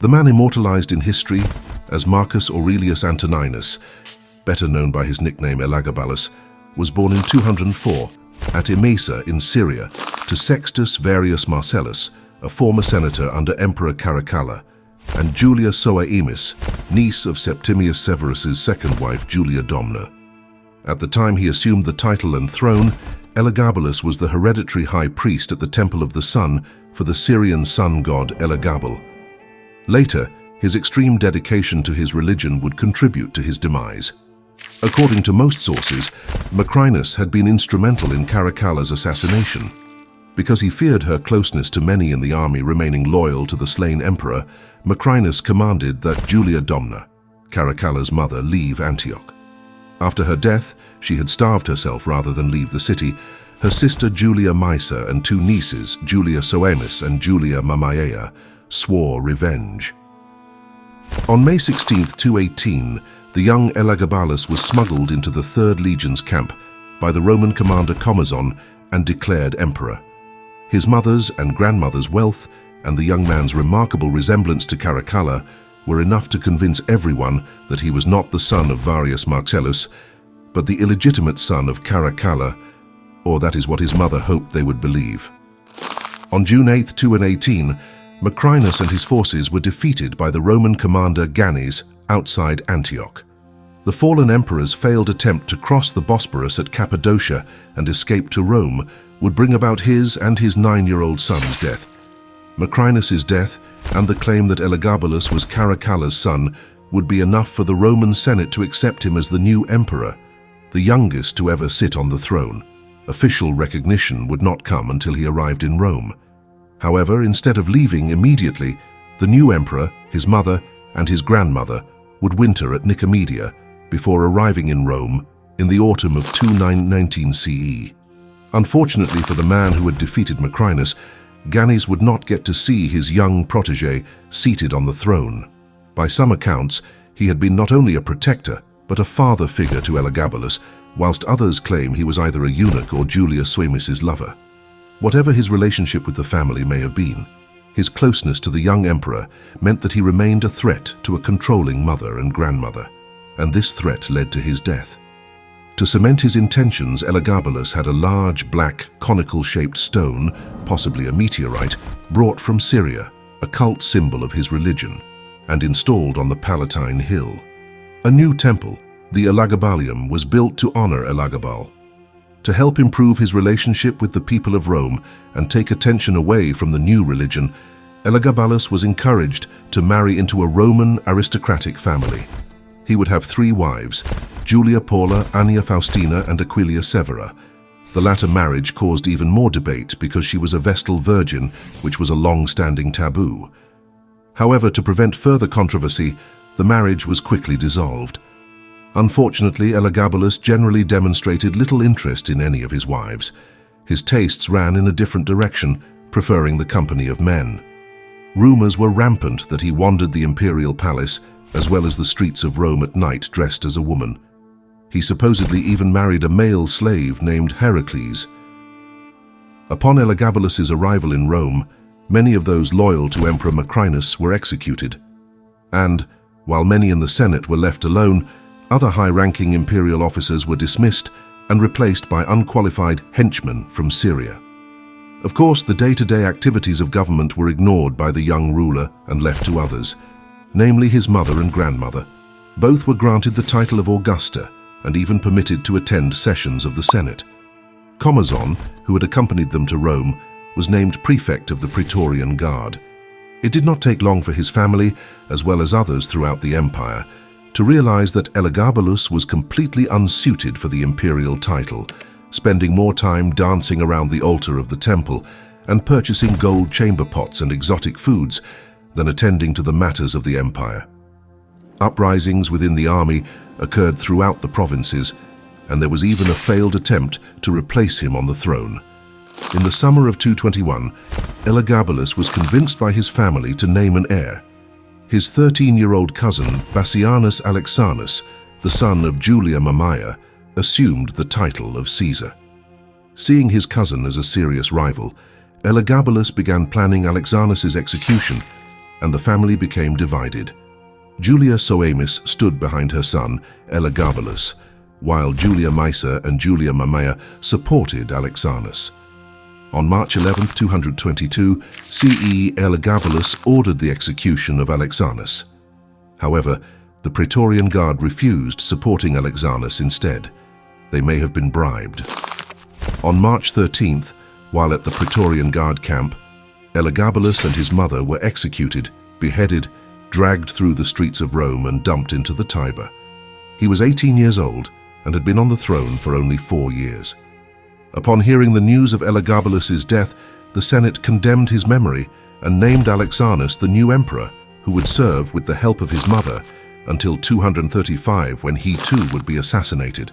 The man immortalized in history as Marcus Aurelius Antoninus, better known by his nickname Elagabalus, was born in 204 at Emesa in Syria to Sextus Varius Marcellus, a former senator under Emperor Caracalla, and Julia Soaemis, niece of Septimius Severus's second wife Julia Domna. At the time he assumed the title and throne, Elagabalus was the hereditary high priest at the Temple of the Sun for the Syrian sun god Elagabal. Later, his extreme dedication to his religion would contribute to his demise. According to most sources, Macrinus had been instrumental in Caracalla's assassination. Because he feared her closeness to many in the army remaining loyal to the slain emperor, Macrinus commanded that Julia Domna, Caracalla's mother, leave Antioch. After her death, she had starved herself rather than leave the city. Her sister Julia Maesa and two nieces, Julia Soaemis and Julia Mamaea, swore revenge. On May 16, 218, the young Elagabalus was smuggled into the 3rd Legion's camp by the Roman commander Comazon and declared emperor. His mother's and grandmother's wealth and the young man's remarkable resemblance to Caracalla were enough to convince everyone that he was not the son of Varius Marcellus, but the illegitimate son of Caracalla, or that is what his mother hoped they would believe. On June 8, 218, Macrinus and his forces were defeated by the Roman commander Gannes outside Antioch. The fallen emperor's failed attempt to cross the Bosporus at Cappadocia and escape to Rome would bring about his and his 9-year-old son's death. Macrinus's death and the claim that Elagabalus was Caracalla's son would be enough for the Roman Senate to accept him as the new emperor, the youngest to ever sit on the throne. Official recognition would not come until he arrived in Rome. However, instead of leaving immediately, the new emperor, his mother, and his grandmother would winter at Nicomedia before arriving in Rome in the autumn of 219 CE. Unfortunately for the man who had defeated Macrinus, Gannes would not get to see his young protege seated on the throne. By some accounts, he had been not only a protector, but a father figure to Elagabalus, whilst others claim he was either a eunuch or Julia Soaemis's lover. Whatever his relationship with the family may have been, his closeness to the young emperor meant that he remained a threat to a controlling mother and grandmother, and this threat led to his death. To cement his intentions, Elagabalus had a large, black, conical-shaped stone, possibly a meteorite, brought from Syria, a cult symbol of his religion, and installed on the Palatine Hill. A new temple, the Elagabalium, was built to honor Elagabal. To help improve his relationship with the people of Rome and take attention away from the new religion, Elagabalus was encouraged to marry into a Roman aristocratic family. He would have 3 wives, Julia Paula, Annia Faustina, and Aquilia Severa. The latter marriage caused even more debate because she was a Vestal virgin, which was a long-standing taboo. However, to prevent further controversy, the marriage was quickly dissolved. Unfortunately, Elagabalus generally demonstrated little interest in any of his wives. His tastes ran in a different direction, preferring the company of men. Rumors were rampant that he wandered the imperial palace as well as the streets of Rome at night dressed as a woman. He supposedly even married a male slave named Heracles. Upon Elagabalus's arrival in Rome, many of those loyal to Emperor Macrinus were executed. And, while many in the Senate were left alone, other high-ranking imperial officers were dismissed and replaced by unqualified henchmen from Syria. Of course, the day-to-day activities of government were ignored by the young ruler and left to others, namely his mother and grandmother. Both were granted the title of Augusta and even permitted to attend sessions of the Senate. Comazon, who had accompanied them to Rome, was named prefect of the Praetorian Guard. It did not take long for his family, as well as others throughout the empire, to realize that Elagabalus was completely unsuited for the imperial title, spending more time dancing around the altar of the temple and purchasing gold chamber pots and exotic foods than attending to the matters of the empire. Uprisings within the army occurred throughout the provinces, and there was even a failed attempt to replace him on the throne. In the summer of 221, Elagabalus was convinced by his family to name an heir. His 13-year-old cousin, Bassianus Alexanus, the son of Julia Mamaea, assumed the title of Caesar. Seeing his cousin as a serious rival, Elagabalus began planning Alexanus's execution, and the family became divided. Julia Soamis stood behind her son, Elagabalus, while Julia Maesa and Julia Mamaea supported Alexanus. On March 11, 222, CE, Elagabalus ordered the execution of Alexanus. However, the Praetorian Guard refused, supporting Alexanus instead. They may have been bribed. On March 13th, while at the Praetorian Guard camp, Elagabalus and his mother were executed, beheaded, dragged through the streets of Rome and dumped into the Tiber. He was 18 years old and had been on the throne for only 4 years. Upon hearing the news of Elagabalus's death, the Senate condemned his memory and named Alexanus the new emperor, who would serve with the help of his mother until 235, when he too would be assassinated.